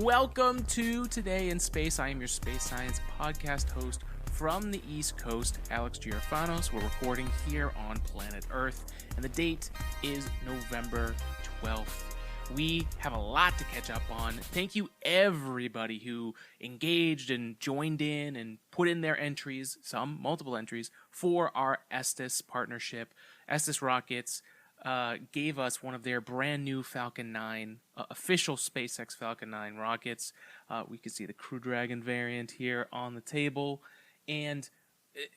Welcome to Today in Space. I am your space science podcast host from the East Coast, Alex Giorfanos. We're recording here on planet Earth, and the date is November 12th. We have a lot to catch up on. Thank you everybody who engaged and joined in and put in their entries, multiple entries, for our Estes partnership. Estes Rockets gave us one of their brand new Falcon 9, official SpaceX Falcon 9 rockets. We can see the Crew Dragon variant here on the table. And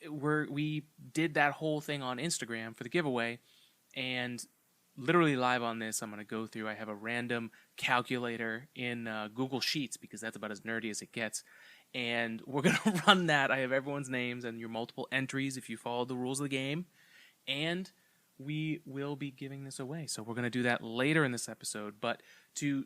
we did that whole thing on Instagram for the giveaway. And literally live on this, I'm going to go through. I have a random calculator in Google Sheets because that's about as nerdy as it gets. And we're going to run that. I have everyone's names and your multiple entries if you follow the rules of the game. And we will be giving this away. So we're going to do that later in this episode. But to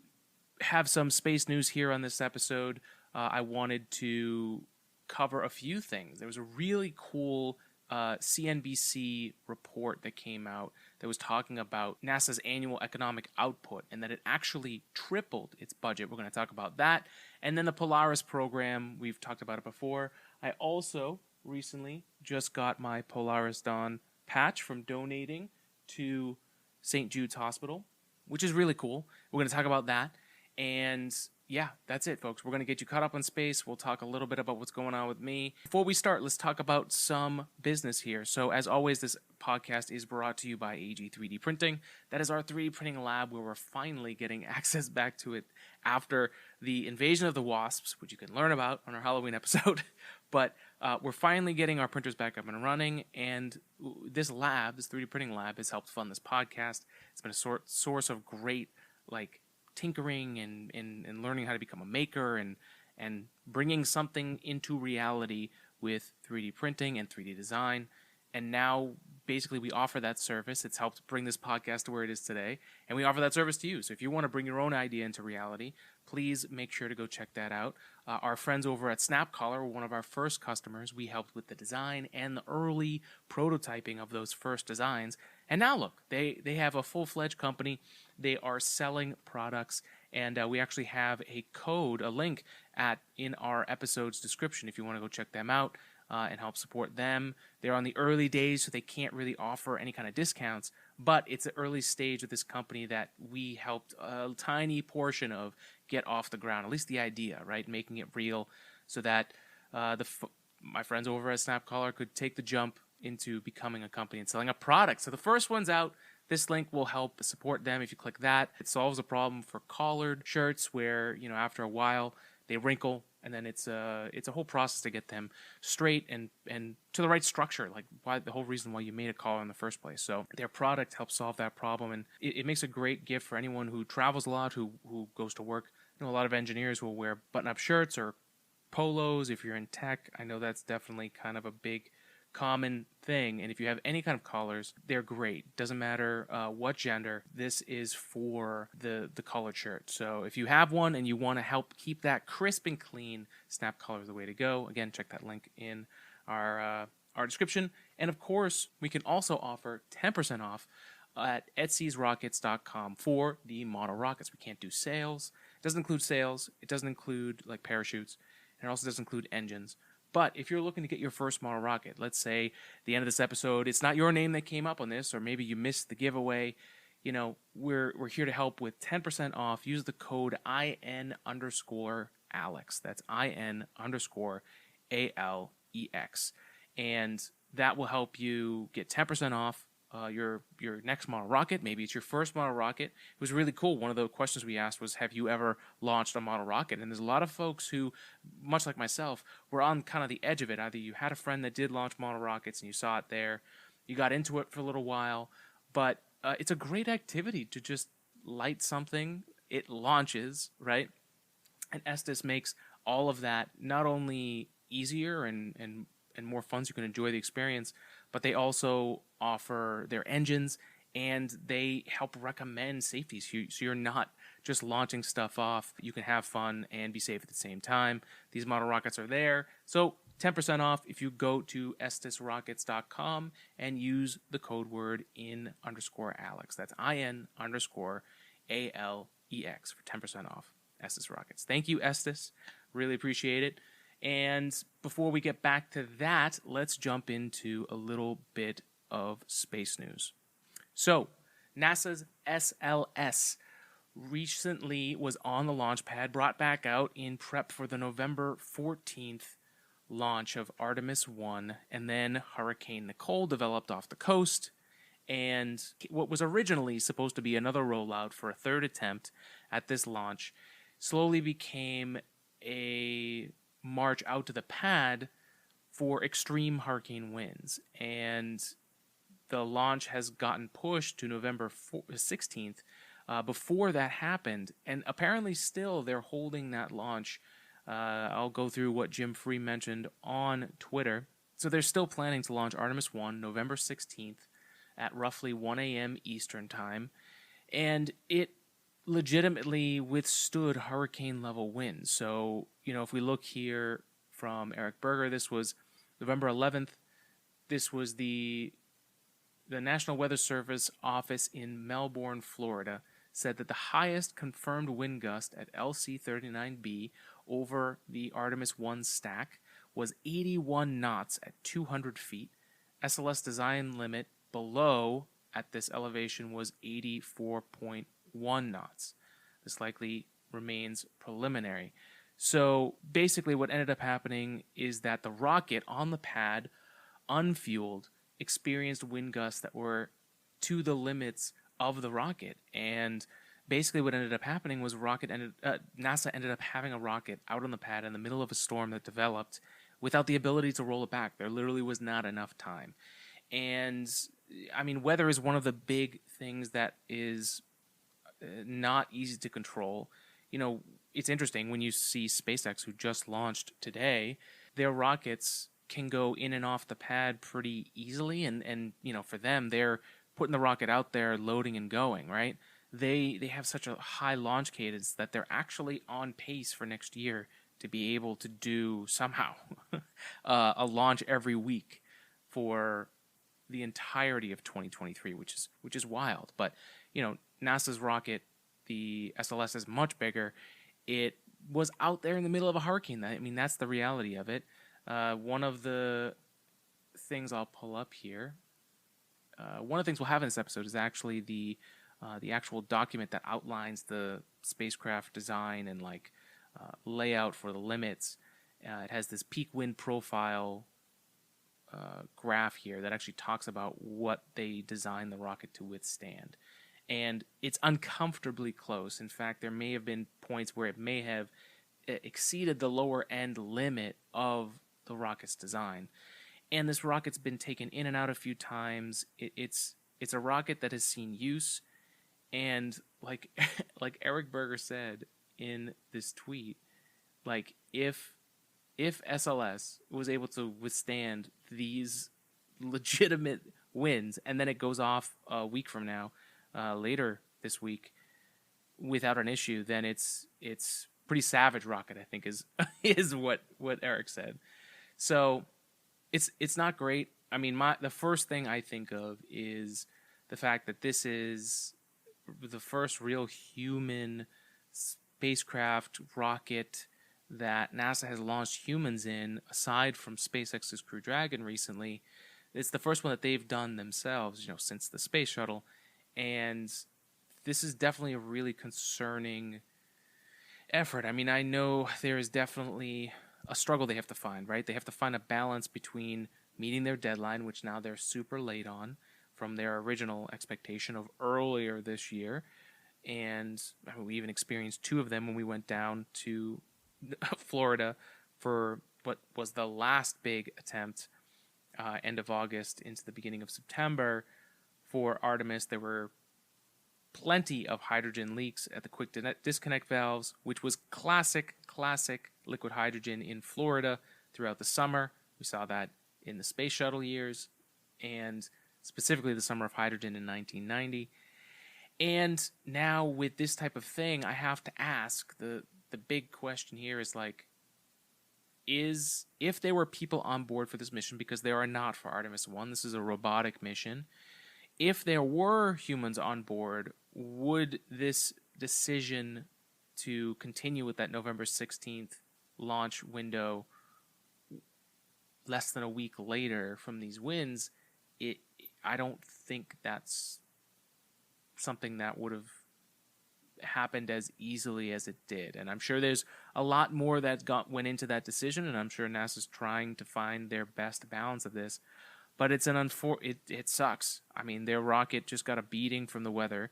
have some space news here on this episode, I wanted to cover a few things. There was a really cool CNBC report that came out that was talking about NASA's annual economic output and that it actually tripled its budget. We're going to talk about that. And then the Polaris program, we've talked about it before. I also recently just got my Polaris Dawn patch from donating to St. Jude's Hospital, which is really cool. We're going to talk about that. And yeah, that's it, folks. We're going to get you caught up on space. We'll talk a little bit about what's going on with me. Before we start, let's talk about some business here. So as always, this podcast is brought to you by AG 3D Printing. That is our 3D printing lab where we're finally getting access back to it after the invasion of the wasps, which you can learn about on our Halloween episode. But we're finally getting our printers back up and running. And this 3D printing lab, has helped fund this podcast. It's been a source of great, tinkering and learning how to become a maker and bringing something into reality with 3D printing and 3D design. And now basically we offer that service. It's helped bring this podcast to where it is today, and we offer that service to you. So if you want to bring your own idea into reality, please make sure to go check that out. Our friends over at SnapCollar were one of our first customers. We helped with the design and the early prototyping of those first designs. And now look, they have a full-fledged company. They are selling products, and we actually have a code, a link in our episode's description if you want to go check them out and help support them. They're on the early days, so they can't really offer any kind of discounts, but it's an early stage of this company that we helped a tiny portion of get off the ground, at least the idea, right? Making it real so that my friends over at SnapCollar could take the jump into becoming a company and selling a product. So the first one's out. This link will help support them if you click that. It solves a problem for collared shirts where, after a while they wrinkle, and then it's a whole process to get them straight and to the right structure, the whole reason why you made a collar in the first place. So their product helps solve that problem, and it makes a great gift for anyone who travels a lot, who goes to work. A lot of engineers will wear button-up shirts or polos. If you're in tech, I know that's definitely kind of a big common thing, and if you have any kind of collars, they're great. Doesn't matter what gender. This is for the collared shirt. So if you have one and you want to help keep that crisp and clean, SnapCollar is the way to go. Again, check that link in our description. And of course, we can also offer 10% off at etsysrockets.com for the model rockets. We can't do sales. It doesn't include sales. It doesn't include parachutes. And it also doesn't include engines. But if you're looking to get your first model rocket, let's say the end of this episode, it's not your name that came up on this, or maybe you missed the giveaway, we're here to help with 10% off. Use the code IN_Alex. That's IN_ALEX. And that will help you get 10% off your next model rocket. Maybe it's your first model rocket. It was really cool. One of the questions we asked was, have you ever launched a model rocket? And there's a lot of folks who, much like myself, were on kind of the edge of it. Either you had a friend that did launch model rockets and you saw it there, you got into it for a little while, but it's a great activity to just light something. It launches, right? And Estes makes all of that not only easier and more fun so you can enjoy the experience, but they also offer their engines and they help recommend safety. So you're not just launching stuff off. You can have fun and be safe at the same time. These model rockets are there. So 10% off if you go to estesrockets.com and use the code word IN_Alex. That's IN_ALEX for 10% off. Estes rockets. Thank you, Estes. Really appreciate it. And before we get back to that, let's jump into a little bit of space news. So, NASA's SLS recently was on the launch pad, brought back out in prep for the November 14th launch of Artemis 1, and then Hurricane Nicole developed off the coast, and what was originally supposed to be another rollout for a third attempt at this launch slowly became a march out to the pad for extreme hurricane winds, and the launch has gotten pushed to November 16th. Before that happened, and apparently still they're holding that launch. I'll go through what Jim Free mentioned on Twitter. So they're still planning to launch Artemis 1 November 16th at roughly 1 a.m. Eastern Time, and it legitimately withstood hurricane-level winds. So, if we look here from Eric Berger, this was November 11th. This was the National Weather Service office in Melbourne, Florida, said that the highest confirmed wind gust at LC-39B over the Artemis 1 stack was 81 knots at 200 feet. SLS design limit below at this elevation was 84.1 knots. This likely remains preliminary. So basically what ended up happening is that the rocket on the pad, unfueled, experienced wind gusts that were to the limits of the rocket, and basically what ended up happening was NASA ended up having a rocket out on the pad in the middle of a storm that developed without the ability to roll it back. There literally was not enough time. And I mean, weather is one of the big things that is not easy to control. It's interesting when you see SpaceX, who just launched today, their rockets can go in and off the pad pretty easily, and for them, they're putting the rocket out there, loading and going, right? They have such a high launch cadence that they're actually on pace for next year to be able to do somehow a launch every week for the entirety of 2023, which is wild. But NASA's rocket, the SLS, is much bigger. It was out there in the middle of a hurricane. I mean, that's the reality of it. One of the things I'll pull up here, one of the things we'll have in this episode is actually the actual document that outlines the spacecraft design and layout for the limits. It has this peak wind profile graph here that actually talks about what they designed the rocket to withstand. And it's uncomfortably close. In fact, there may have been points where it may have exceeded the lower end limit of the rocket's design. And this rocket's been taken in and out a few times. It's a rocket that has seen use, and like Eric Berger said in this tweet, if SLS was able to withstand these legitimate winds, and then it goes off a week from now, later this week, without an issue, then it's pretty savage rocket, I think is what Eric said. So it's not great. I mean, the first thing I think of is the fact that this is the first real human spacecraft rocket that NASA has launched humans in, aside from SpaceX's Crew Dragon recently. It's the first one that they've done themselves, since the space shuttle. And this is definitely a really concerning effort. I mean, I know there is definitely a struggle they have to find, right? They have to find a balance between meeting their deadline, which now they're super late on from their original expectation of earlier this year. And we even experienced two of them when we went down to Florida for what was the last big attempt, end of August into the beginning of September. For Artemis, there were plenty of hydrogen leaks at the quick disconnect valves, which was classic liquid hydrogen in Florida throughout the summer. We saw that in the space shuttle years, and specifically the summer of hydrogen in 1990. And now with this type of thing, I have to ask, the big question here is if there were people on board for this mission, because there are not for Artemis 1, this is a robotic mission. If there were humans on board, would this decision to continue with that November 16th launch window less than a week later from these wins, I don't think that's something that would have happened as easily as it did. And I'm sure there's a lot more that went into that decision, and I'm sure NASA's trying to find their best balance of this. But it's it sucks. I mean, their rocket just got a beating from the weather,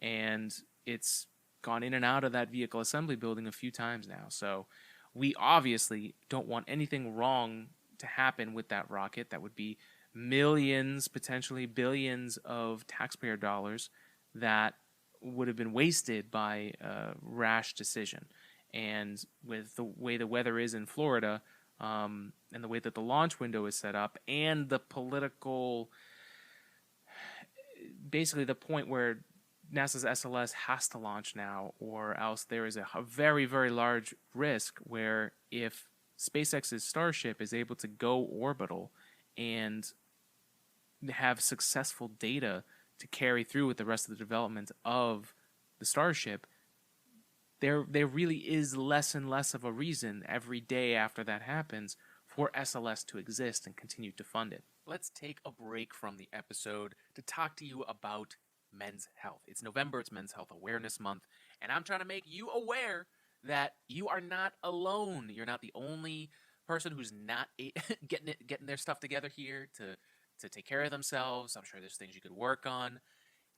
and it's gone in and out of that vehicle assembly building a few times now. So we obviously don't want anything wrong to happen with that rocket. That would be millions, potentially billions of taxpayer dollars that would have been wasted by a rash decision. And with the way the weather is in Florida, and the way that the launch window is set up, and the political, basically the point where NASA's SLS has to launch now, or else there is a very, very large risk where if SpaceX's Starship is able to go orbital and have successful data to carry through with the rest of the development of the Starship, there really is less and less of a reason every day after that happens for SLS to exist and continue to fund it. Let's take a break from the episode to talk to you about men's health. It's November, it's Men's Health Awareness Month, and I'm trying to make you aware that you are not alone. You're not the only person who's not getting their stuff together here to take care of themselves. I'm sure there's things you could work on,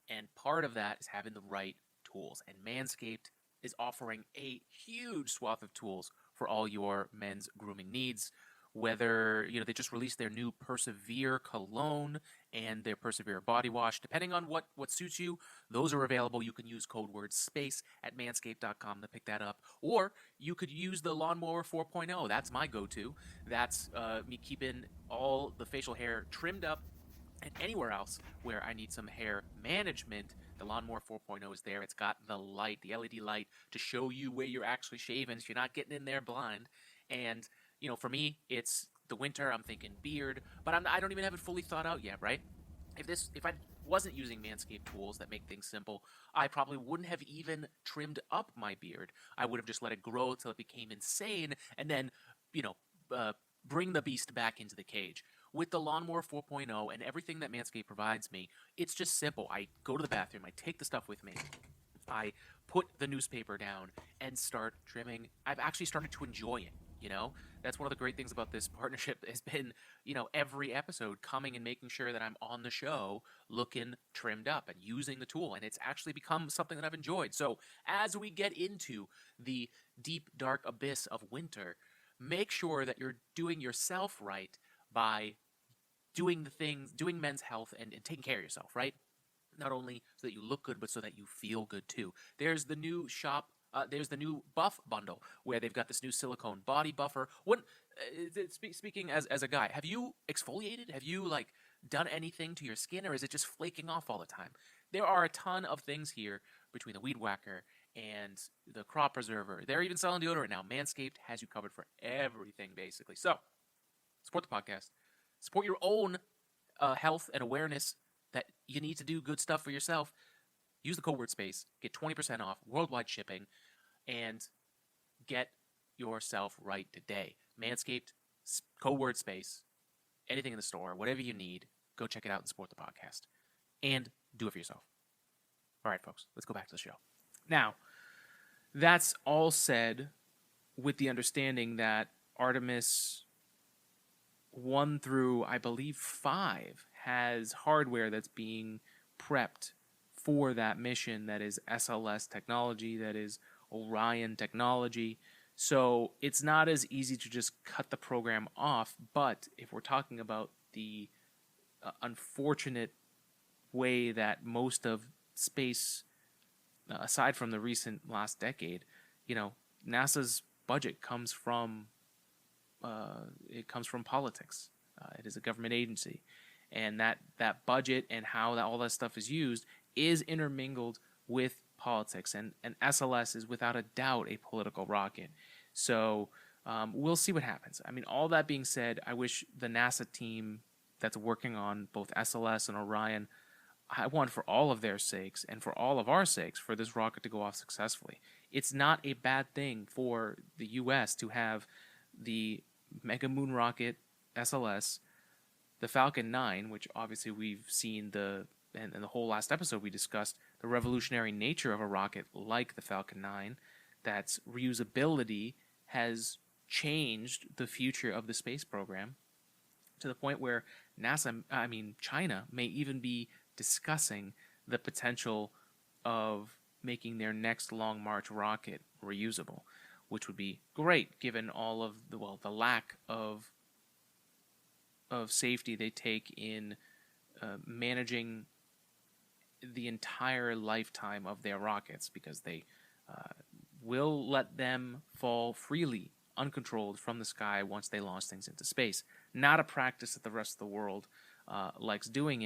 and part of that is having the right tools. And Manscaped is offering a huge swath of tools for all your men's grooming needs. Whether, they just released their new Persevere cologne and their Persevere body wash. Depending on what suits you, those are available. You can use code word SPACE at manscaped.com to pick that up. Or you could use the Lawnmower 4.0. That's my go-to. That's me keeping all the facial hair trimmed up. And anywhere else where I need some hair management, the Lawnmower 4.0 is there. It's got the light, the LED light, to show you where you're actually shaving so you're not getting in there blind. And for me, it's the winter. I'm thinking beard, but I don't even have it fully thought out yet, right? If I wasn't using Manscaped tools that make things simple, I probably wouldn't have even trimmed up my beard. I would have just let it grow till it became insane, and then, bring the beast back into the cage. With the Lawnmower 4.0 and everything that Manscaped provides me, it's just simple. I go to the bathroom, I take the stuff with me, I put the newspaper down and start trimming. I've actually started to enjoy it. That's one of the great things about this partnership has been, every episode coming and making sure that I'm on the show looking trimmed up and using the tool. And it's actually become something that I've enjoyed. So as we get into the deep, dark abyss of winter, make sure that you're doing yourself right by doing men's health and taking care of yourself, right? Not only so that you look good, but so that you feel good too. There's the new there's the new buff bundle where they've got this new silicone body buffer. Speaking as a guy, have you exfoliated? Have you done anything to your skin, or is it just flaking off all the time? There are a ton of things here between the Weed Whacker and the Crop Preserver. They're even selling deodorant now. Manscaped has you covered for everything, basically. So, support the podcast. Support your own health and awareness that you need to do good stuff for yourself. Use the code word SPACE, get 20% off, worldwide shipping, and get yourself right today. Manscaped, code word SPACE, anything in the store, whatever you need, go check it out and support the podcast. And do it for yourself. All right, folks, let's go back to the show. Now, that's all said with the understanding that Artemis 1 through, I believe, 5 has hardware that's being prepped for that mission that is SLS technology, that is Orion technology. So it's not as easy to just cut the program off, but if we're talking about the unfortunate way that most of space, aside from the recent last decade, NASA's budget comes from politics. It is a government agency, and that budget and how all that stuff is used is intermingled with politics, and SLS is without a doubt a political rocket. So we'll see what happens. I mean, all that being said, I wish the NASA team that's working on both SLS and Orion I want for all of their sakes and for all of our sakes for this rocket to go off successfully. It's not a bad thing for the U.S. to have the Mega Moon rocket SLS, the Falcon 9, which obviously we've seen and the whole last episode we discussed the revolutionary nature of a rocket like the Falcon 9, that's reusability has changed the future of the space program to the point where China may even be discussing the potential of making their next Long March rocket reusable, which would be great given all of the lack of safety they take in managing the entire lifetime of their rockets, because they will let them fall freely, uncontrolled from the sky once they launch things into space. Not a practice that the rest of the world likes doing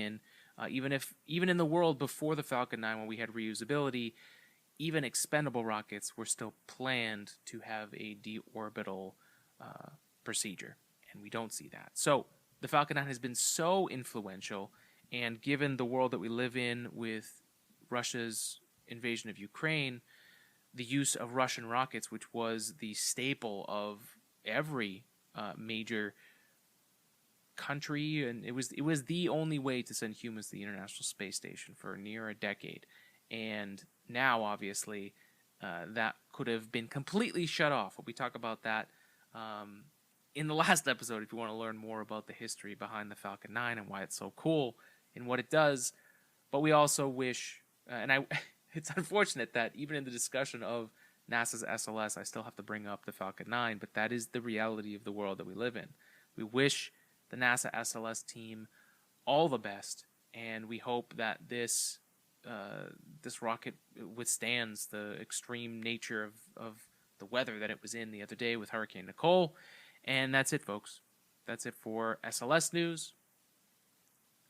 even in the world before the Falcon 9, when we had reusability, even expendable rockets were still planned to have a deorbital procedure, and we don't see that. So the Falcon 9 has been so influential, and given the world that we live in with Russia's invasion of Ukraine, the use of Russian rockets, which was the staple of every major country, and it was the only way to send humans to the International Space Station for near a decade. And now, obviously, that could have been completely shut off. We talk about that in the last episode if you want to learn more about the history behind the Falcon 9 and why it's so cool and what it does. But we also wish, it's unfortunate that even in the discussion of NASA's SLS, I still have to bring up the Falcon 9, but that is the reality of the world that we live in. We wish the NASA SLS team all the best, and we hope that this rocket withstands the extreme nature of the weather that it was in the other day with Hurricane Nicole. And that's it, folks. That's it for SLS news.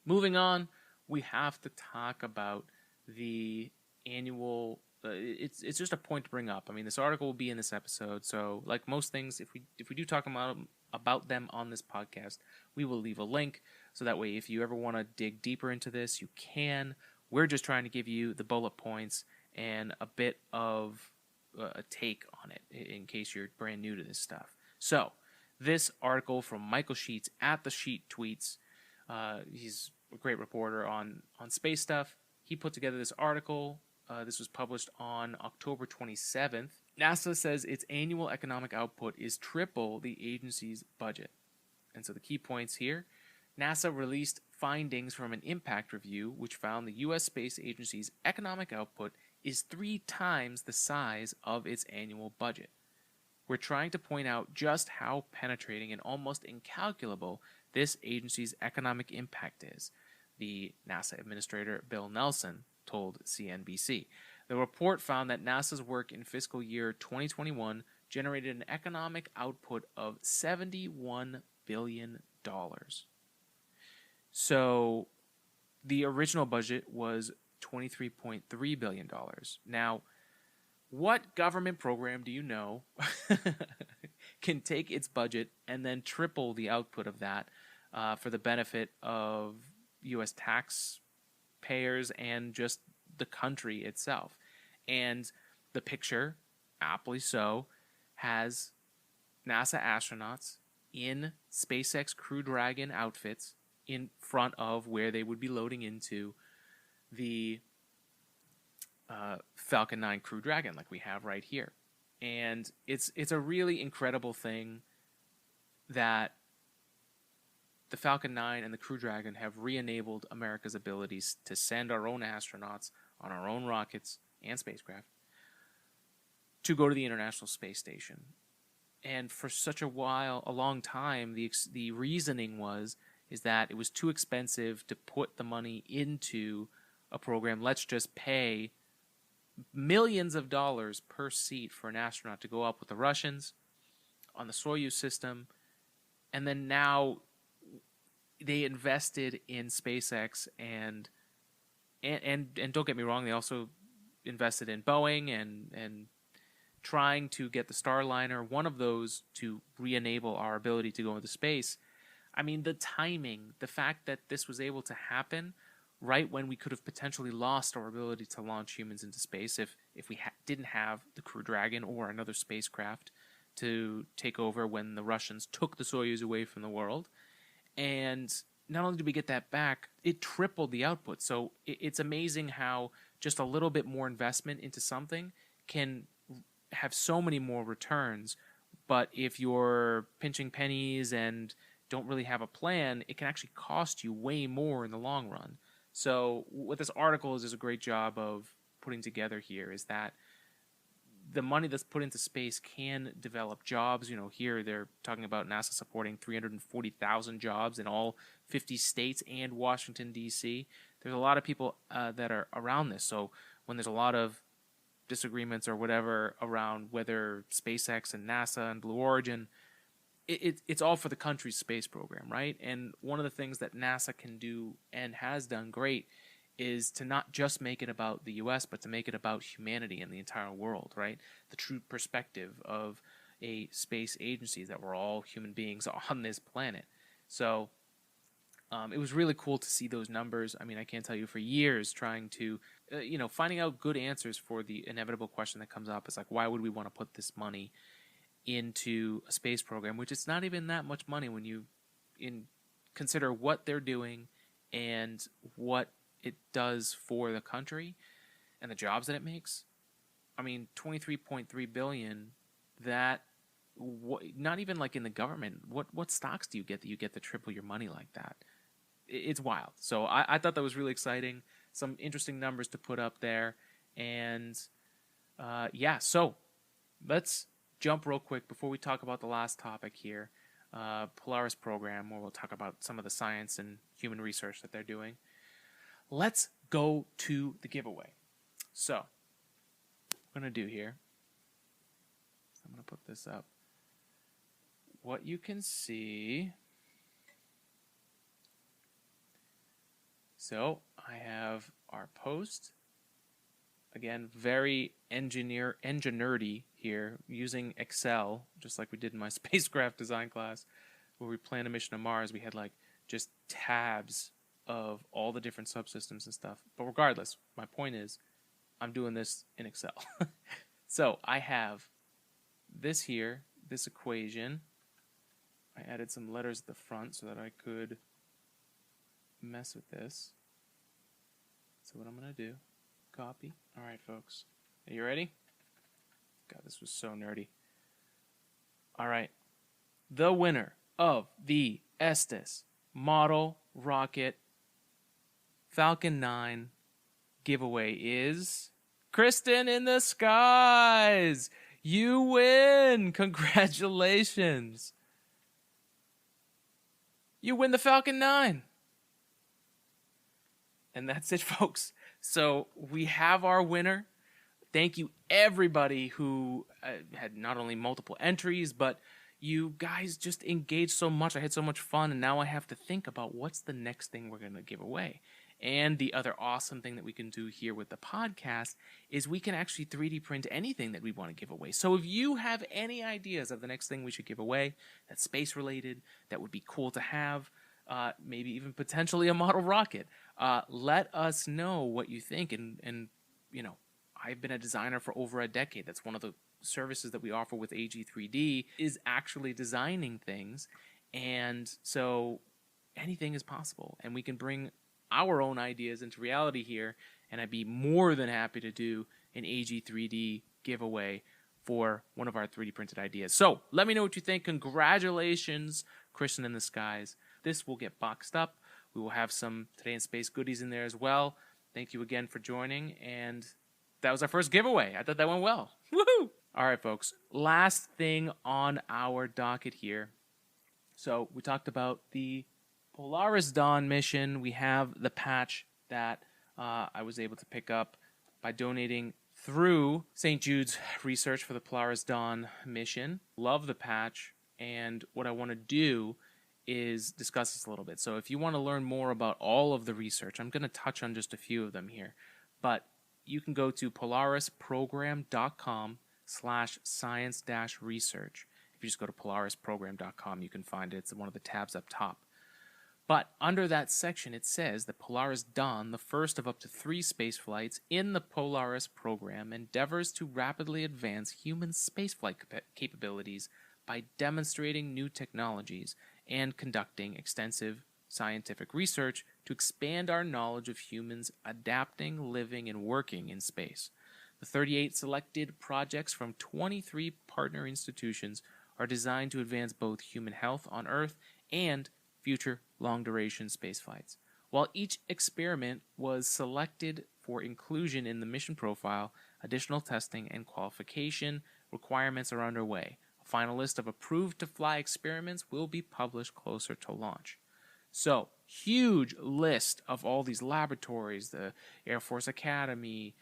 Moving on, we have to talk about the annual. It's just a point to bring up. I mean, this article will be in this episode, so like most things, if we do talk about them on this podcast, we will leave a link, so that way if you ever want to dig deeper into this, you can. We're just trying to give you the bullet points and a bit of a take on it in case you're brand new to this stuff. So this article from Michael Sheets at the Sheet Tweets, he's a great reporter on space stuff. He put together this article. This was published on October 27th. NASA says its annual economic output is triple the agency's budget. And so the key points here: NASA released findings from an impact review which found the U.S. Space Agency's economic output is 3 times the size of its annual budget. We're trying to point out just how penetrating and almost incalculable this agency's economic impact is, the NASA Administrator Bill Nelson told CNBC. The report found that NASA's work in fiscal year 2021 generated an economic output of $71 billion. So the original budget was $23.3 billion. Now, what government program do you know can take its budget and then triple the output of that for the benefit of U.S. taxpayers and just the country itself? And the picture, aptly so, has NASA astronauts in SpaceX Crew Dragon outfits in front of where they would be loading into the Falcon 9 Crew Dragon, like we have right here. And it's a really incredible thing that the Falcon 9 and the Crew Dragon have re-enabled America's abilities to send our own astronauts on our own rockets and spacecraft to go to the International Space Station. And for such a long time, the reasoning is that it was too expensive to put the money into a program. Let's just pay millions of dollars per seat for an astronaut to go up with the Russians on the Soyuz system. And then now they invested in SpaceX and don't get me wrong, they also invested in Boeing and trying to get the Starliner, one of those, to re-enable our ability to go into space. I mean, the timing, the fact that this was able to happen right when we could have potentially lost our ability to launch humans into space if we didn't have the Crew Dragon or another spacecraft to take over when the Russians took the Soyuz away from the world. And not only did we get that back, it tripled the output. So it's amazing how just a little bit more investment into something can have so many more returns. But if you're pinching pennies and don't really have a plan, it can actually cost you way more in the long run. So what this article is a great job of putting together here is that the money that's put into space can develop jobs. You know, here they're talking about NASA supporting 340,000 jobs in all 50 states and Washington, D.C. There's a lot of people that are around this. So when there's a lot of disagreements or whatever around whether SpaceX and NASA and Blue Origin, it's all for the country's space program, right? And one of the things that NASA can do and has done great is to not just make it about the U.S., but to make it about humanity and the entire world, right? The true perspective of a space agency, that we're all human beings on this planet. So it was really cool to see those numbers. I mean, I can't tell you, for years trying to, finding out good answers for the inevitable question that comes up is like, why would we want to put this money into a space program, which is not even that much money when you consider what they're doing and what it does for the country and the jobs that it makes. I mean, 23.3 billion, not even like in the government, what stocks do you get that you get to triple your money like that? It's wild. So I thought that was really exciting. Some interesting numbers to put up there. And so let's jump real quick before we talk about the last topic here, Polaris Program, where we'll talk about some of the science and human research that they're doing. Let's go to the giveaway. So what I'm going to do here, I'm going to put this up. What you can see, so I have our post. Again, very engineerdy here, using Excel, just like we did in my spacecraft design class, where we planned a mission to Mars. We had like just tabs of all the different subsystems and stuff. But regardless, my point is, I'm doing this in Excel. So I have this here, this equation. I added some letters at the front so that I could mess with this. So what I'm going to do, copy. All right, folks. Are you ready? God, this was so nerdy. All right. The winner of the Estes Model Rocket Falcon 9 giveaway is Kristen in the Skies. You win. Congratulations. You win the Falcon 9. And that's it, folks. So we have our winner. Thank you, everybody who had not only multiple entries, but you guys just engaged so much. I had so much fun, and now I have to think about what's the next thing we're going to give away. And the other awesome thing that we can do here with the podcast is we can actually 3D print anything that we want to give away. So if you have any ideas of the next thing we should give away that's space-related, that would be cool to have, maybe even potentially a model rocket, let us know what you think. And I've been a designer for over a decade. That's one of the services that we offer with AG3D, is actually designing things. And so anything is possible, and we can bring our own ideas into reality here, and I'd be more than happy to do an AG3D giveaway for one of our 3D printed ideas. So let me know what you think. Congratulations, Kristen in the Skies. This will get boxed up. We will have some Today in Space goodies in there as well. Thank you again for joining, and that was our first giveaway. I thought that went well. Woohoo! All right, folks. Last thing on our docket here. So we talked about the Polaris Dawn mission. We have the patch that I was able to pick up by donating through St. Jude's research for the Polaris Dawn mission. Love the patch, and what I want to do is discuss this a little bit. So if you want to learn more about all of the research, I'm going to touch on just a few of them here, but you can go to polarisprogram.com/science-research. If you just go to polarisprogram.com, you can find it. It's one of the tabs up top. But under that section, it says that Polaris Dawn, the first of up to 3 space flights in the Polaris program, endeavors to rapidly advance human spaceflight capabilities by demonstrating new technologies and conducting extensive scientific research to expand our knowledge of humans adapting, living, and working in space. The 38 selected projects from 23 partner institutions are designed to advance both human health on Earth and future long-duration spaceflights. While each experiment was selected for inclusion in the mission profile, additional testing and qualification requirements are underway. A final list of approved-to-fly experiments will be published closer to launch. So, huge list of all these laboratories, the Air Force Academy,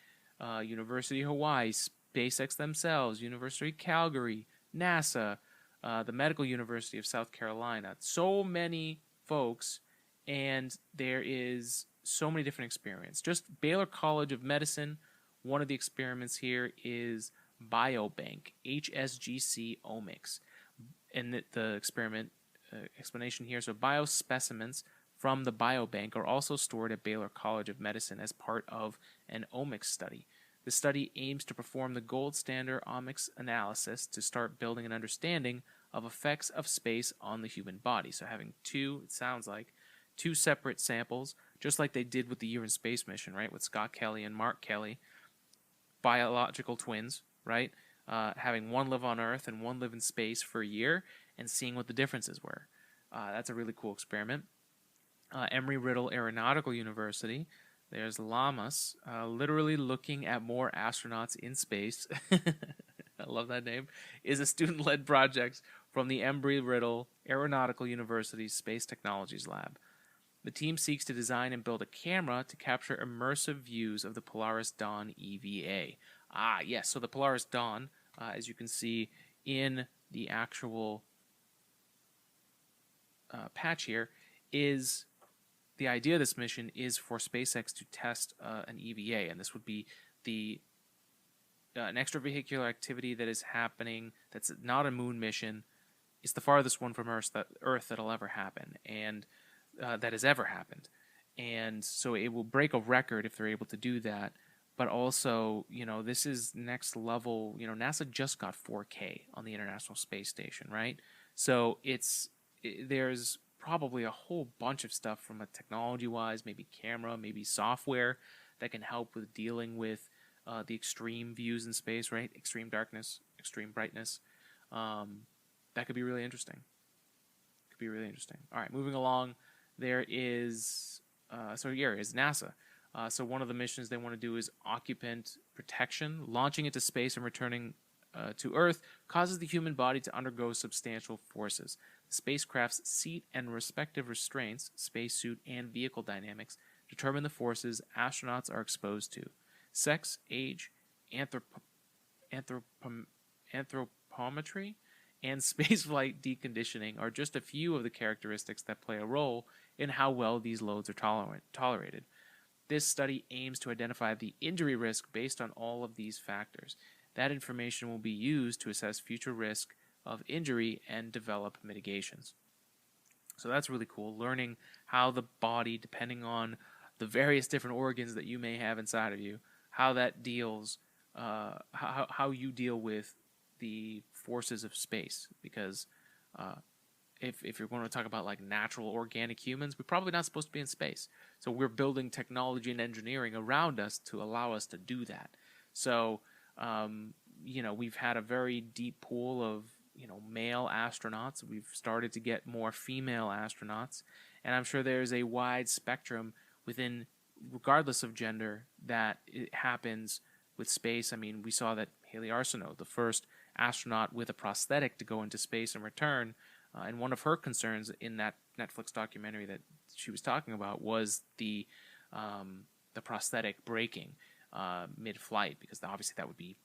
University of Hawaii, SpaceX themselves, University of Calgary, NASA, the Medical University of South Carolina. So many folks, and there is so many different experiments. Just Baylor College of Medicine, one of the experiments here is Biobank, HSGC Omics. And the experiment explanation here, so biospecimens from the biobank are also stored at Baylor College of Medicine as part of an omics study. The study aims to perform the gold standard omics analysis to start building an understanding of effects of space on the human body. So having it sounds like, two separate samples, just like they did with the Year in Space mission, right, with Scott Kelly and Mark Kelly, biological twins, right, having one live on Earth and one live in space for a year and seeing what the differences were. That's a really cool experiment. Embry-Riddle Aeronautical University, there's Lamas, literally looking at more astronauts in space. I love that name. Is a student-led project from the Embry-Riddle Aeronautical University's Space Technologies Lab. The team seeks to design and build a camera to capture immersive views of the Polaris Dawn EVA. Yes, so the Polaris Dawn, as you can see in the actual patch here, is the idea of this mission is for SpaceX to test an EVA, and this would be an extravehicular activity that is happening that's not a moon mission. It's the farthest one from Earth that'll ever happen, and that has ever happened. And so it will break a record if they're able to do that. But also, this is next level. NASA just got 4K on the International Space Station, right? So there's probably a whole bunch of stuff from a technology-wise, maybe camera, maybe software that can help with dealing with the extreme views in space, right? Extreme darkness, extreme brightness. That could be really interesting. All right, moving along, there is NASA. So one of the missions they want to do is occupant protection. Launching into space and returning to Earth causes the human body to undergo substantial forces. The spacecraft's seat and respective restraints, spacesuit and vehicle dynamics, determine the forces astronauts are exposed to. Sex, age, anthropometry, and spaceflight deconditioning are just a few of the characteristics that play a role in how well these loads are tolerated. This study aims to identify the injury risk based on all of these factors. That information will be used to assess future risk of injury and develop mitigations. So that's really cool, learning how the body, depending on the various different organs that you may have inside of you, how that deals, how you deal with the forces of space. Because if you're going to talk about like natural organic humans, we're probably not supposed to be in space. So we're building technology and engineering around us to allow us to do that. So we've had a very deep pool of male astronauts. We've started to get more female astronauts, and I'm sure there's a wide spectrum within, regardless of gender, that it happens with space. I mean, we saw that Haley Arsenault, the first astronaut with a prosthetic to go into space and return, and one of her concerns in that Netflix documentary that she was talking about was the prosthetic breaking mid-flight, because obviously that would be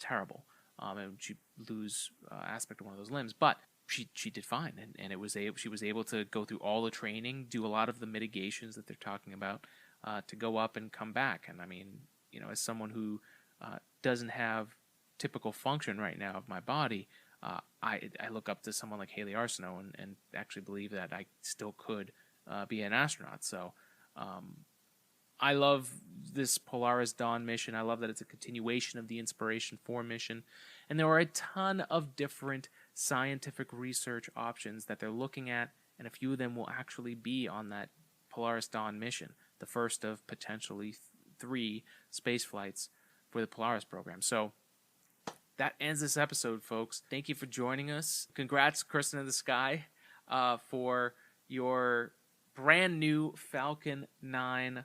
terrible, and she'd lose aspect of one of those limbs. But she did fine, and she was able to go through all the training, do a lot of the mitigations that they're talking about, to go up and come back. And I mean, as someone who doesn't have typical function right now of my body, I look up to someone like Haley Arsenault and actually believe that I still could be an astronaut. So I love this Polaris Dawn mission. I love that it's a continuation of the Inspiration 4 mission. And there are a ton of different scientific research options that they're looking at, and a few of them will actually be on that Polaris Dawn mission, the first of potentially 3 space flights for the Polaris program. So that ends this episode, folks. Thank you for joining us. Congrats, Kristen in the Sky, for your brand new Falcon 9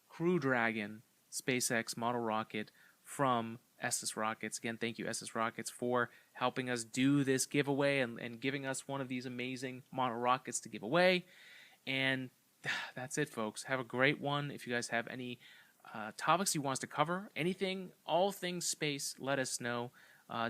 Crew Dragon SpaceX model rocket from SS Rockets. Again, thank you, SS Rockets, for helping us do this giveaway and giving us one of these amazing model rockets to give away. And that's it, folks. Have a great one. If you guys have any topics you want us to cover, anything, all things space, let us know.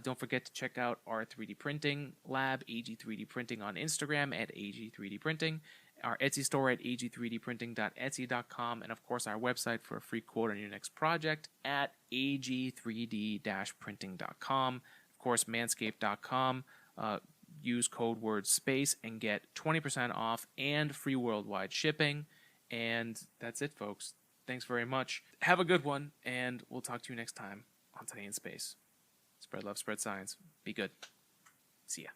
Don't forget to check out our 3D printing lab, AG3D Printing, on Instagram at AG3D Printing, our Etsy store at ag3dprinting.etsy.com, and of course our website for a free quote on your next project at ag3d-printing.com. Of course, manscaped.com. Use code word SPACE and get 20% off and free worldwide shipping. And that's it, folks. Thanks very much. Have a good one, and we'll talk to you next time on Today in Space. Spread love, spread science. Be good. See ya.